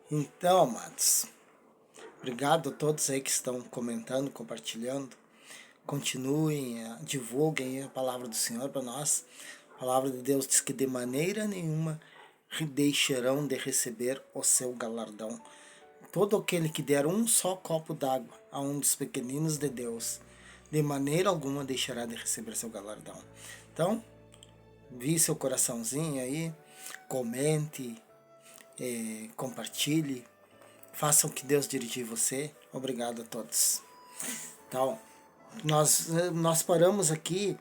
Então, amados, obrigado a todos aí que estão comentando, compartilhando. Continuem, divulguem a palavra do Senhor para nós. A palavra de Deus diz que de maneira nenhuma deixarão de receber o seu galardão. Todo aquele que der um só copo d'água a um dos pequeninos de Deus, de maneira alguma deixará de receber seu galardão. Então, vi seu coraçãozinho aí, comente, compartilhe, faça o que Deus dirigir você. Obrigado a todos. Então, nós paramos aqui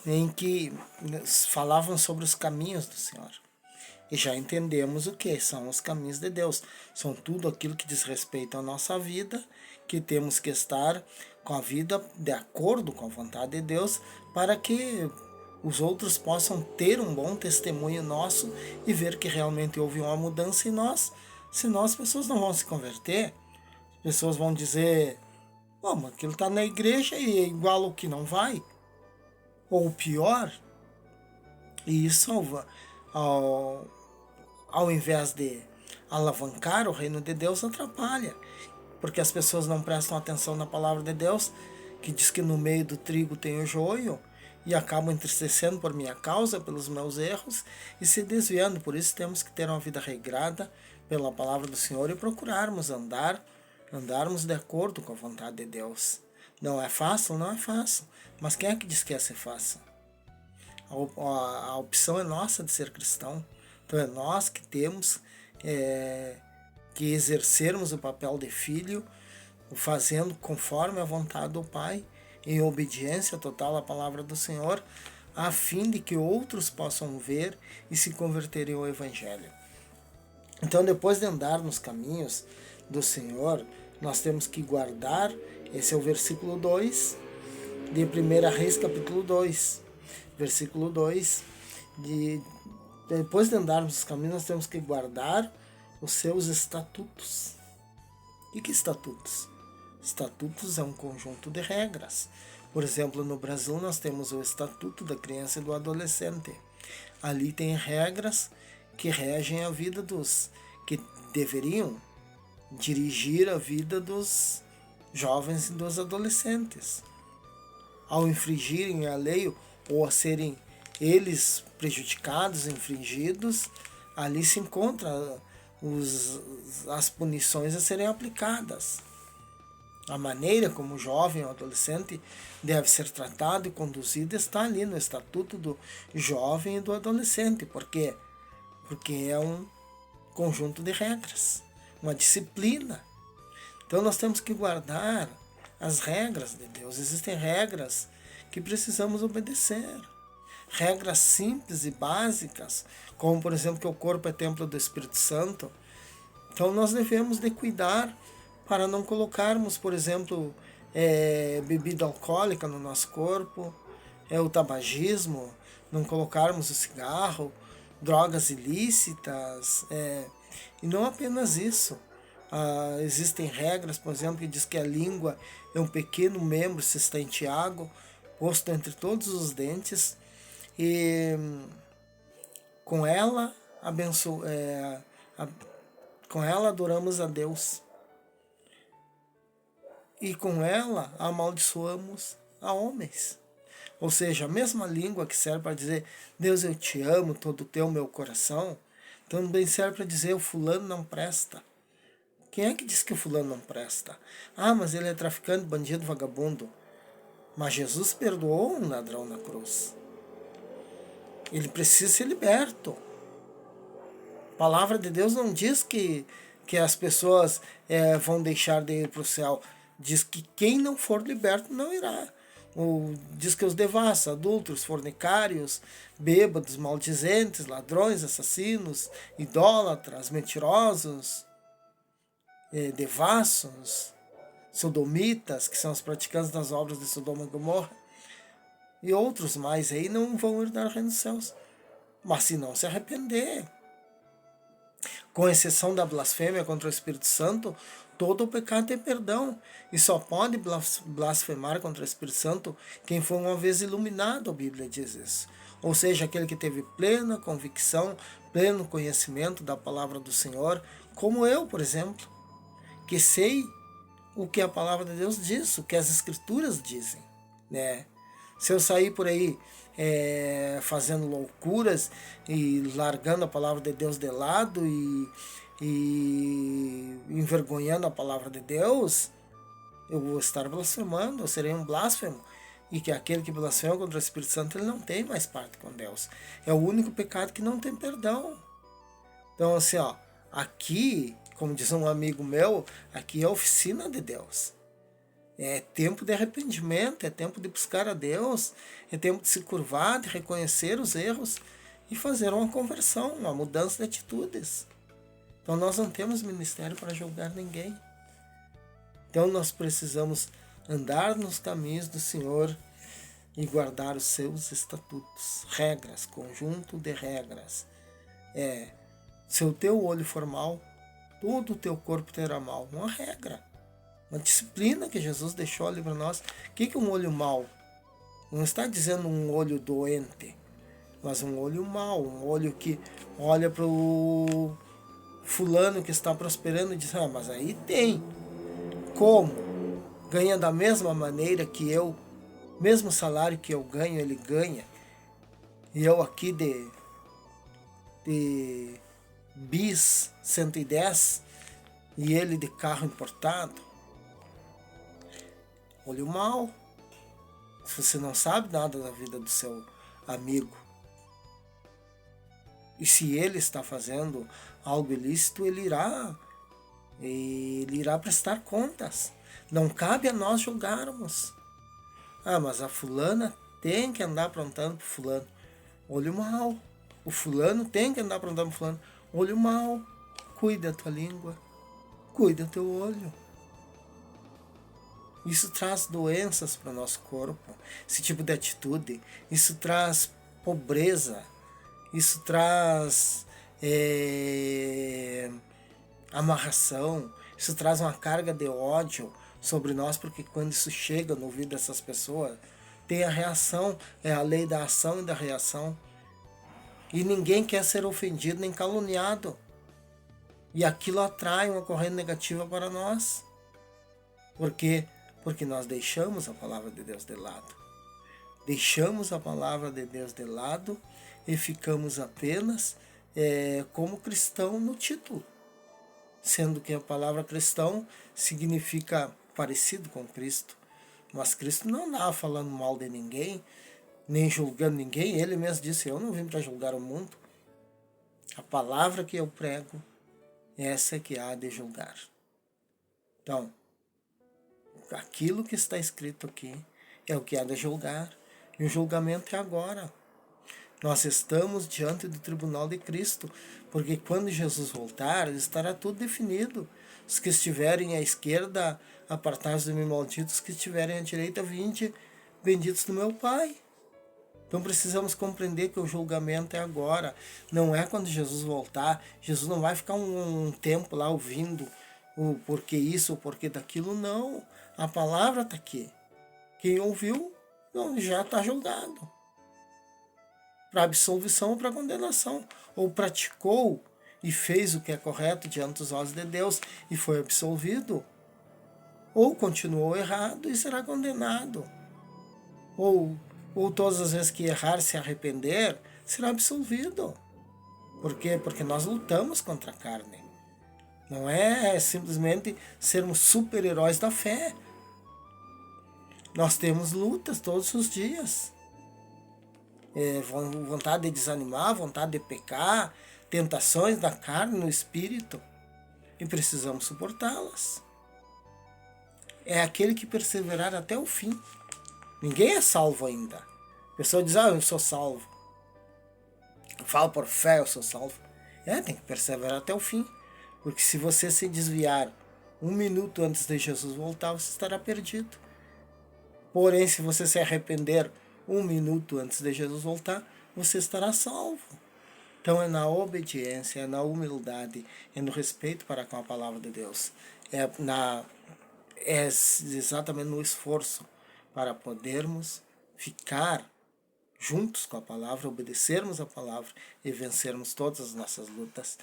em que falavam sobre os caminhos do Senhor. E já entendemos o que são os caminhos de Deus. São tudo aquilo que diz respeito à nossa vida, que temos que estar com a vida de acordo com a vontade de Deus, para que os outros possam ter um bom testemunho nosso e ver que realmente houve uma mudança em nós. Senão as pessoas não vão se converter. As pessoas vão dizer: bom, mas aquilo está na igreja e é igual o que não vai. Ou pior, e isso ao invés de alavancar o reino de Deus, atrapalha. Porque as pessoas não prestam atenção na palavra de Deus, que diz que no meio do trigo tem o joio, e acabam entristecendo por minha causa, pelos meus erros, e se desviando. Por isso temos que ter uma vida regrada pela palavra do Senhor e procurarmos andarmos de acordo com a vontade de Deus. Não é fácil? Não é fácil. Mas quem é que diz que é ser fácil? A opção é nossa de ser cristão. Então é nós que temos que exercermos o papel de filho, fazendo conforme a vontade do Pai, em obediência total à palavra do Senhor, a fim de que outros possam ver e se converterem ao Evangelho. Então, depois de andar nos caminhos do Senhor, nós temos que guardar, esse é o versículo 2 de 1 Reis capítulo 2, versículo 2, depois de andarmos nos caminhos, nós temos que guardar os seus estatutos. E que estatutos? Estatutos é um conjunto de regras. Por exemplo, no Brasil nós temos o Estatuto da Criança e do Adolescente. Ali tem regras que regem a vida dos que deveriam dirigir a vida dos jovens e dos adolescentes. Ao infringirem a lei ou a serem eles prejudicados, infringidos, ali se encontra as punições a serem aplicadas. A maneira como o jovem ou adolescente deve ser tratado e conduzido está ali no Estatuto do Jovem e do Adolescente. Por quê? Porque é um conjunto de regras, uma disciplina. Então nós temos que guardar as regras de Deus. Existem regras que precisamos obedecer. Regras simples e básicas, como por exemplo que o corpo é templo do Espírito Santo. Então nós devemos de cuidar para não colocarmos, por exemplo, bebida alcoólica no nosso corpo, o tabagismo, não colocarmos o cigarro, drogas ilícitas, e não apenas isso. Existem regras, por exemplo, que diz que a língua é um pequeno membro, se está em Tiago, posto entre todos os dentes, e com ela com ela adoramos a Deus, e com ela amaldiçoamos a homens. Ou seja, a mesma língua que serve para dizer Deus eu te amo, todo o teu meu coração, também serve para dizer o fulano não presta. Quem é que diz que o fulano não presta? Ah, mas ele é traficante, bandido, vagabundo. Mas Jesus perdoou um ladrão na cruz. Ele precisa ser liberto. A palavra de Deus não diz que as pessoas vão deixar de ir para o céu. Diz que quem não for liberto não irá. Diz que os devassos, adultos, fornicários, bêbados, maldizentes, ladrões, assassinos, idólatras, mentirosos, devassos, sodomitas, que são os praticantes das obras de Sodoma e Gomorra, e outros mais aí não vão herdar o reino dos céus. Mas se não se arrepender, com exceção da blasfêmia contra o Espírito Santo, todo o pecado tem perdão. E só pode blasfemar contra o Espírito Santo quem foi uma vez iluminado, a Bíblia diz isso. Ou seja, aquele que teve plena convicção, pleno conhecimento da palavra do Senhor, como eu, por exemplo, que sei o que a palavra de Deus diz, o que as Escrituras dizem, né? Se eu sair por aí fazendo loucuras e largando a palavra de Deus de lado e envergonhando a palavra de Deus, eu vou estar blasfemando, eu serei um blasfemo. E que aquele que blasfema contra o Espírito Santo, ele não tem mais parte com Deus. É o único pecado que não tem perdão. Então, assim, ó, aqui, como diz um amigo meu, aqui é a oficina de Deus. É tempo de arrependimento, é tempo de buscar a Deus, é tempo de se curvar, de reconhecer os erros e fazer uma conversão, uma mudança de atitudes. Então nós não temos ministério para julgar ninguém. Então nós precisamos andar nos caminhos do Senhor e guardar os seus estatutos, regras, conjunto de regras. Se o teu olho for mau, todo o teu corpo terá mal. Uma regra, uma disciplina que Jesus deixou ali para nós. O que é um olho mau? Não está dizendo um olho doente, mas um olho mau, um olho que olha para o fulano que está prosperando e diz, mas aí tem. Como? Ganha da mesma maneira que eu, mesmo salário que eu ganho, ele ganha. E eu aqui de bis 110 e ele de carro importado. Olho mal. Se você não sabe nada da vida do seu amigo, e se ele está fazendo algo ilícito, ele irá prestar contas. Não cabe a nós julgarmos. Mas a fulana tem que andar aprontando para o fulano. Olho mal. O fulano tem que andar aprontando para o fulano. Olho mal. Cuida a tua língua. Cuida o teu olho. Isso traz doenças para o nosso corpo. Esse tipo de atitude. Isso traz pobreza. Isso traz amarração. Isso traz uma carga de ódio sobre nós, porque quando isso chega no ouvido dessas pessoas, tem a reação, é a lei da ação e da reação. E ninguém quer ser ofendido nem caluniado. E aquilo atrai uma corrente negativa para nós. Por quê? Porque nós deixamos a palavra de Deus de lado. Deixamos a palavra de Deus de lado e ficamos apenas como cristão no título. Sendo que a palavra cristão significa parecido com Cristo. Mas Cristo não andava falando mal de ninguém, nem julgando ninguém. Ele mesmo disse, eu não vim para julgar o mundo. A palavra que eu prego, essa é que há de julgar. Então, aquilo que está escrito aqui é o que há de julgar. E o julgamento é agora. Nós estamos diante do tribunal de Cristo, porque quando Jesus voltar, estará tudo definido. Os que estiverem à esquerda, apartados de mim, malditos, os que estiverem à direita, vinde, benditos do meu Pai. Então precisamos compreender que o julgamento é agora, não é quando Jesus voltar. Jesus não vai ficar um tempo lá ouvindo o porquê isso, o porquê daquilo, não. A palavra está aqui. Quem ouviu, não, já está julgado. Para absolvição ou para condenação. Ou praticou e fez o que é correto diante dos olhos de Deus e foi absolvido. Ou continuou errado e será condenado. Ou todas as vezes que errar, se arrepender, será absolvido. Por quê? Porque nós lutamos contra a carne. Não é simplesmente sermos super-heróis da fé. Nós temos lutas todos os dias. Vontade de desanimar, vontade de pecar, tentações da carne, no espírito. E precisamos suportá-las. É aquele que perseverar até o fim. Ninguém é salvo ainda. A pessoa diz, eu sou salvo. Eu falo por fé, eu sou salvo. Tem que perseverar até o fim. Porque se você se desviar 1 minuto antes de Jesus voltar, você estará perdido. Porém, se você se arrepender 1 minuto antes de Jesus voltar, você estará salvo. Então é na obediência, é na humildade, é no respeito para com a palavra de Deus. É exatamente no esforço para podermos ficar juntos com a palavra, obedecermos a palavra e vencermos todas as nossas lutas.